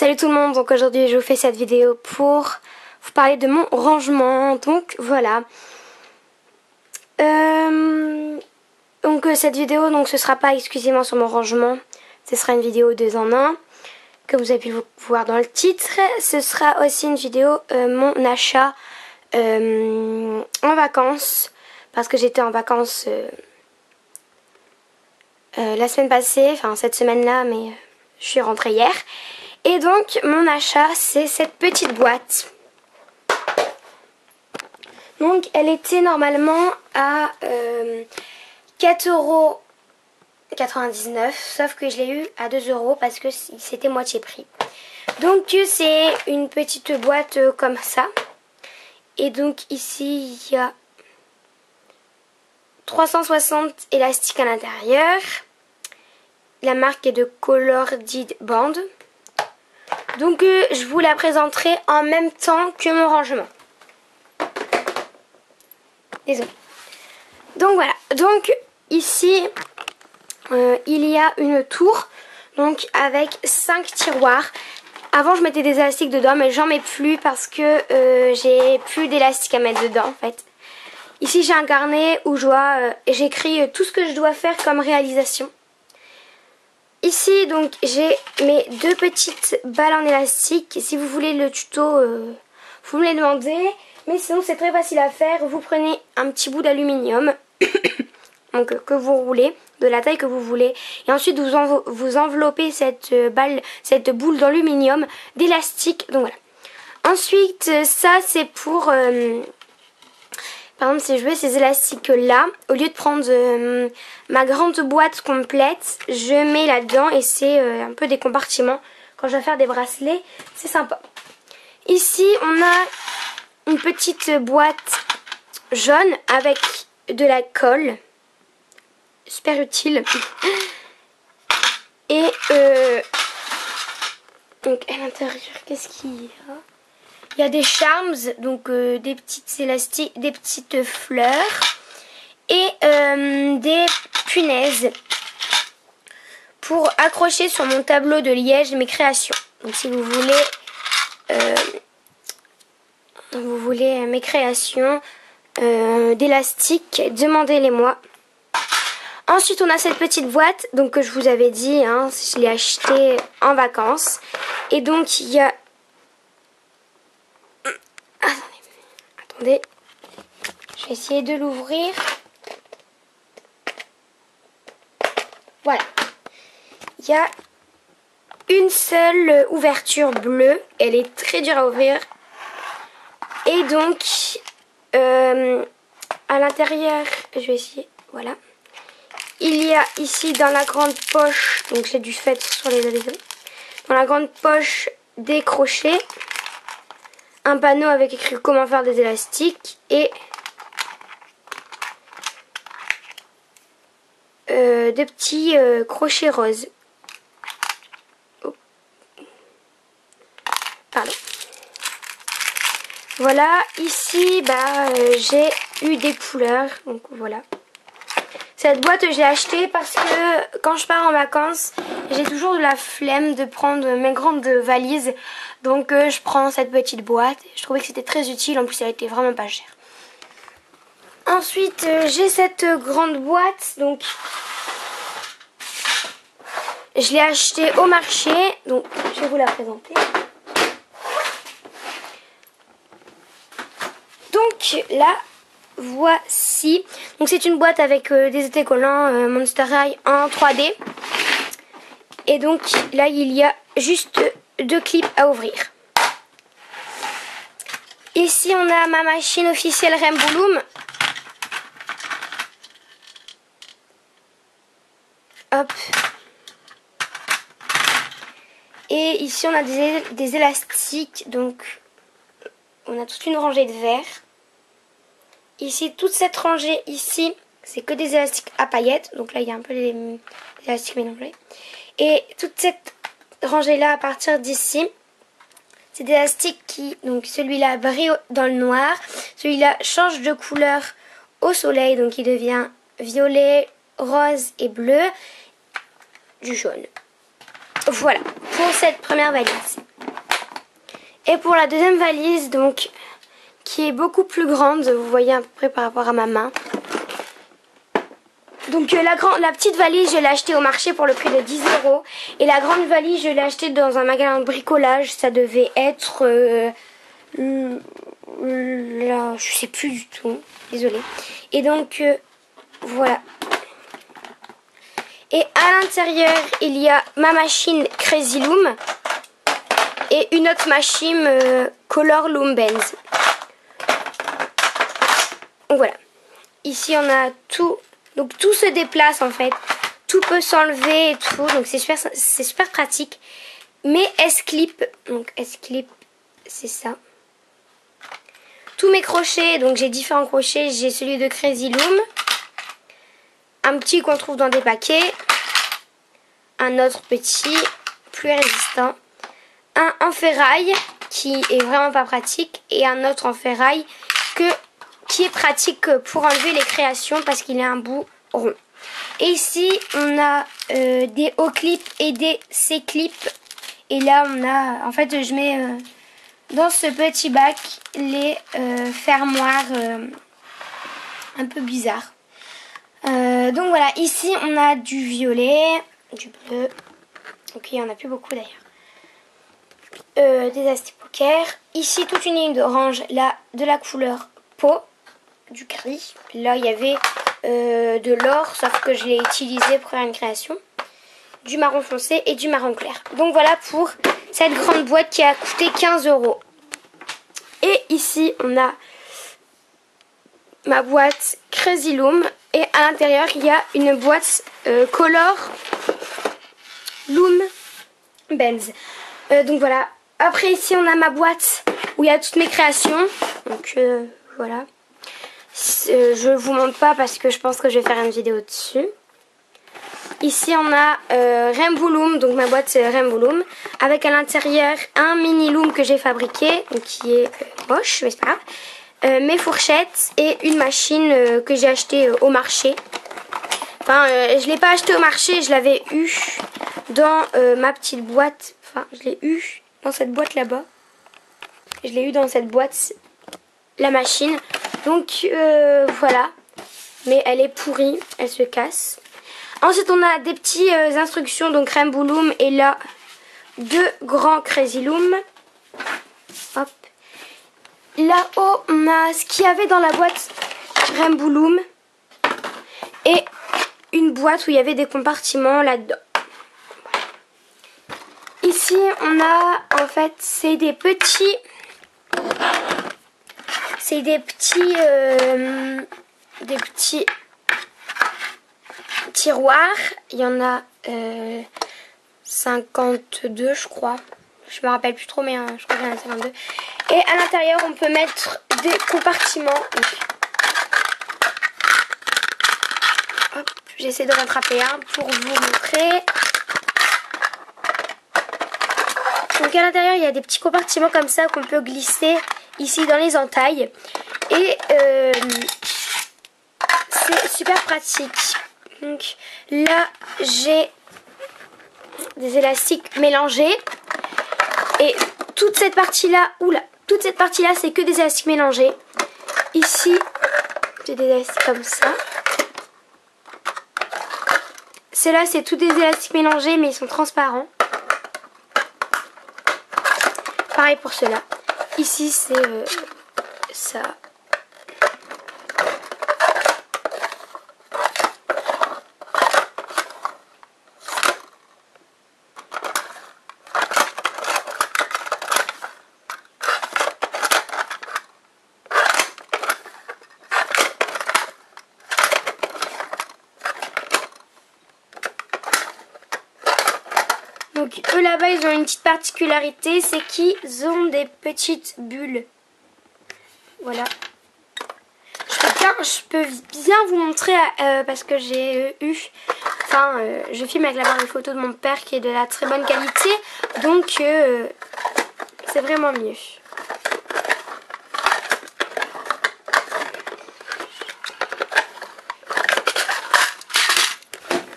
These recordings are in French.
Salut tout le monde, donc aujourd'hui je vous fais cette vidéo pour vous parler de mon rangement, donc voilà. Cette vidéo, donc ce sera pas exclusivement sur mon rangement, ce sera une vidéo 2 en 1, comme vous avez pu voir dans le titre. Ce sera aussi une vidéo, mon achat en vacances, parce que j'étais en vacances la semaine passée, enfin cette semaine-là, mais je suis rentrée hier. Et donc mon achat, c'est cette petite boîte. Donc elle était normalement à 4,99 €, sauf que je l'ai eu à 2 € parce que c'était moitié prix. Donc c'est une petite boîte comme ça. Et donc ici il y a 360 élastiques à l'intérieur. La marque est de Colored Band. Donc je vous la présenterai en même temps que mon rangement. Désolée. Donc voilà. Donc ici il y a une tour, donc avec 5 tiroirs. Avant je mettais des élastiques dedans, mais j'en mets plus parce que j'ai plus d'élastiques à mettre dedans en fait. Ici j'ai un carnet où j'écris tout ce que je dois faire comme réalisation. Ici donc j'ai mes 2 petites balles en élastique. Si vous voulez le tuto, vous me les demandez. Mais sinon c'est très facile à faire. Vous prenez un petit bout d'aluminium donc que vous roulez de la taille que vous voulez. Et ensuite vous enveloppez cette boule d'aluminium d'élastique. Donc voilà. Ensuite ça c'est pour... par exemple, si je veux ces élastiques-là, au lieu de prendre ma grande boîte complète, je mets là-dedans et c'est un peu des compartiments. Quand je vais faire des bracelets, c'est sympa. Ici, on a une petite boîte jaune avec de la colle. Super utile. Et donc à l'intérieur, qu'est-ce qu'il y a ? Il y a des charms, donc des petites élastiques, des petites fleurs et des punaises pour accrocher sur mon tableau de liège mes créations. Donc si vous voulez mes créations d'élastique, demandez-les-moi. Ensuite on a cette petite boîte donc que je vous avais dit, hein, je l'ai achetée en vacances. Et donc il y a... Attendez, je vais essayer de l'ouvrir. Voilà. Il y a une seule ouverture bleue. Elle est très dure à ouvrir. Et donc, à l'intérieur, je vais essayer. Voilà. Il y a ici dans la grande poche, donc j'ai dû faire sur les adhésions. Dans la grande poche des crochets. Un panneau avec écrit comment faire des élastiques et des petits crochets roses. Oh. Pardon. Voilà, ici j'ai eu des couleurs, donc voilà. Cette boîte j'ai achetée parce que quand je pars en vacances, j'ai toujours de la flemme de prendre mes grandes valises. Donc je prends cette petite boîte. Je trouvais que c'était très utile, en plus elle était vraiment pas chère. Ensuite j'ai cette grande boîte, donc je l'ai achetée au marché. Donc je vais vous la présenter. Donc là, voici. Donc c'est une boîte avec des autocollants Monster High en 3D. Et donc là il y a juste 2 clips à ouvrir. Ici on a ma machine officielle Rainbow Loom. Hop. Et ici on a des élastiques. Donc on a toute une rangée de verre. Ici toute cette rangée ici, c'est que des élastiques à paillettes. Donc là il y a un peu des élastiques mélangés. Et toute cette rangée là à partir d'ici, c'est des élastiques qui, donc celui-là brille dans le noir, celui-là change de couleur au soleil, donc il devient violet, rose et bleu, du jaune. Voilà pour cette première valise. Et pour la deuxième valise, donc, qui est beaucoup plus grande, vous voyez à peu près par rapport à ma main. Donc la petite valise, je l'ai achetée au marché pour le prix de 10 €. Et la grande valise, je l'ai achetée dans un magasin de bricolage. Ça devait être... là, je sais plus du tout. Désolée. Et donc, voilà. Et à l'intérieur, il y a ma machine Crazy Loom. Et une autre machine Color Loom Benz. Donc voilà. Ici, on a tout... Donc tout se déplace en fait, tout peut s'enlever et tout, donc c'est super pratique. Mes S-clips, donc S-clip c'est ça. Tous mes crochets, donc j'ai différents crochets, j'ai celui de Crazy Loom. Un petit qu'on trouve dans des paquets. Un autre petit, plus résistant. Un en ferraille, qui est vraiment pas pratique. Et un autre en ferraille qui est pratique pour enlever les créations parce qu'il a un bout rond. Et ici on a des O-clips et des C-clips. Et là on a, en fait je mets dans ce petit bac les fermoirs un peu bizarres. Donc voilà, ici on a du violet, du bleu, ok il n'y en a plus beaucoup d'ailleurs. Des astipoker. Ici toute une ligne d'orange, là de la couleur peau. Du gris, là il y avait de l'or, sauf que je l'ai utilisé pour faire une création, du marron foncé et du marron clair. Donc voilà pour cette grande boîte qui a coûté 15 €. Et ici on a ma boîte Crazy Loom et à l'intérieur il y a une boîte Color Loom Benz. Donc voilà, après ici on a ma boîte où il y a toutes mes créations, donc voilà. Je vous montre pas parce que je pense que je vais faire une vidéo dessus. Ici on a Rainbow Loom, donc ma boîte Rainbow Loom, avec à l'intérieur un mini loom que j'ai fabriqué, donc qui est moche mais c'est pas grave. Mes fourchettes et une machine que j'ai achetée au marché. Enfin je l'ai pas acheté au marché, je l'avais eu dans ma petite boîte. Enfin je l'ai eu dans cette boîte là-bas. Je l'ai eu dans cette boîte, la machine. Donc voilà, mais elle est pourrie, elle se casse. Ensuite on a des petites instructions, donc Rainbow Loom et là 2 grands Crazy Loom. Hop. Là-haut on a ce qu'il y avait dans la boîte Rainbow Loom et une boîte où il y avait des compartiments là-dedans. Voilà. Ici on a en fait c'est des petits... C'est des petits tiroirs. Il y en a 52 je crois. Je me rappelle plus trop mais je crois qu'il y en a 52. Et à l'intérieur on peut mettre des compartiments. Hop, j'essaie de rattraper un pour vous montrer. Donc à l'intérieur il y a des petits compartiments comme ça qu'on peut glisser ici dans les entailles. Et c'est super pratique. Donc là j'ai des élastiques mélangés. Et toute cette partie là, toute cette partie là c'est que des élastiques mélangés. Ici j'ai des élastiques comme ça. Ceux-là c'est tous des élastiques mélangés mais ils sont transparents. Pareil pour ceux-là. Ici c'est ça. Donc eux là-bas ils ont une petite particularité, c'est qu'ils ont des petites bulles. Voilà. Je peux bien vous montrer parce que j'ai eu... Enfin, je filme avec l'appareil photo de mon père qui est de la très bonne qualité. Donc c'est vraiment mieux.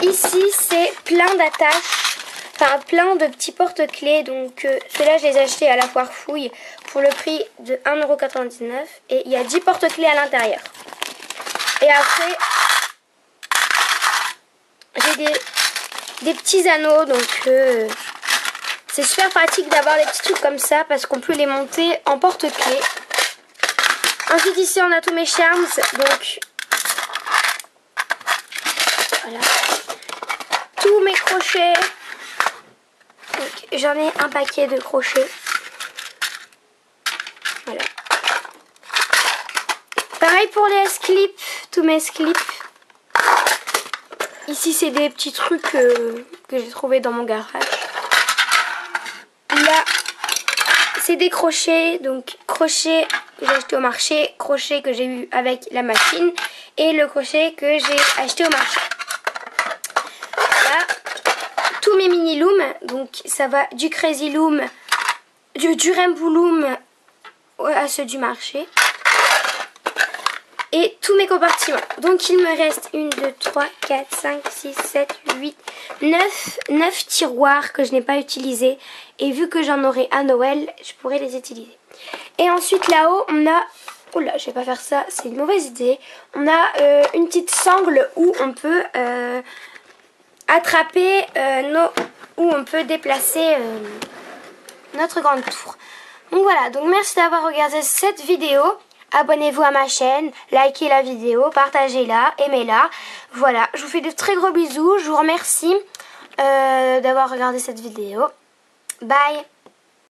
Ici c'est plein d'attaches. enfin plein de petits porte-clés. Donc ceux-là je les ai achetés à la foire fouille pour le prix de 1,99 € et il y a 10 porte-clés à l'intérieur. Et après j'ai des petits anneaux, donc c'est super pratique d'avoir des petits trucs comme ça parce qu'on peut les monter en porte-clés. Ensuite ici on a tous mes charms, donc voilà, tous mes crochets. J'en ai un paquet de crochets. Voilà. Pareil pour les S-clips, tous mes S-clips. Ici c'est des petits trucs que j'ai trouvé dans mon garage. Là c'est des crochets, donc crochet que j'ai acheté au marché, crochet que j'ai eu avec la machine et le crochet que j'ai acheté au marché. Là, tous mes mini looms, donc ça va du Crazy Loom, du Rainbow Loom à ceux du marché. Et tous mes compartiments. Donc il me reste 1, 2, 3, 4, 5, 6, 7, 8, 9 tiroirs que je n'ai pas utilisés. Et vu que j'en aurai à Noël, je pourrai les utiliser. Et ensuite là-haut, on a... Oula, je vais pas faire ça, c'est une mauvaise idée. On a une petite sangle où on peut attraper où on peut déplacer notre grande tour. Donc voilà, donc merci d'avoir regardé cette vidéo. Abonnez-vous à ma chaîne, likez la vidéo, partagez-la, aimez-la. Voilà, je vous fais de très gros bisous. Je vous remercie d'avoir regardé cette vidéo. Bye!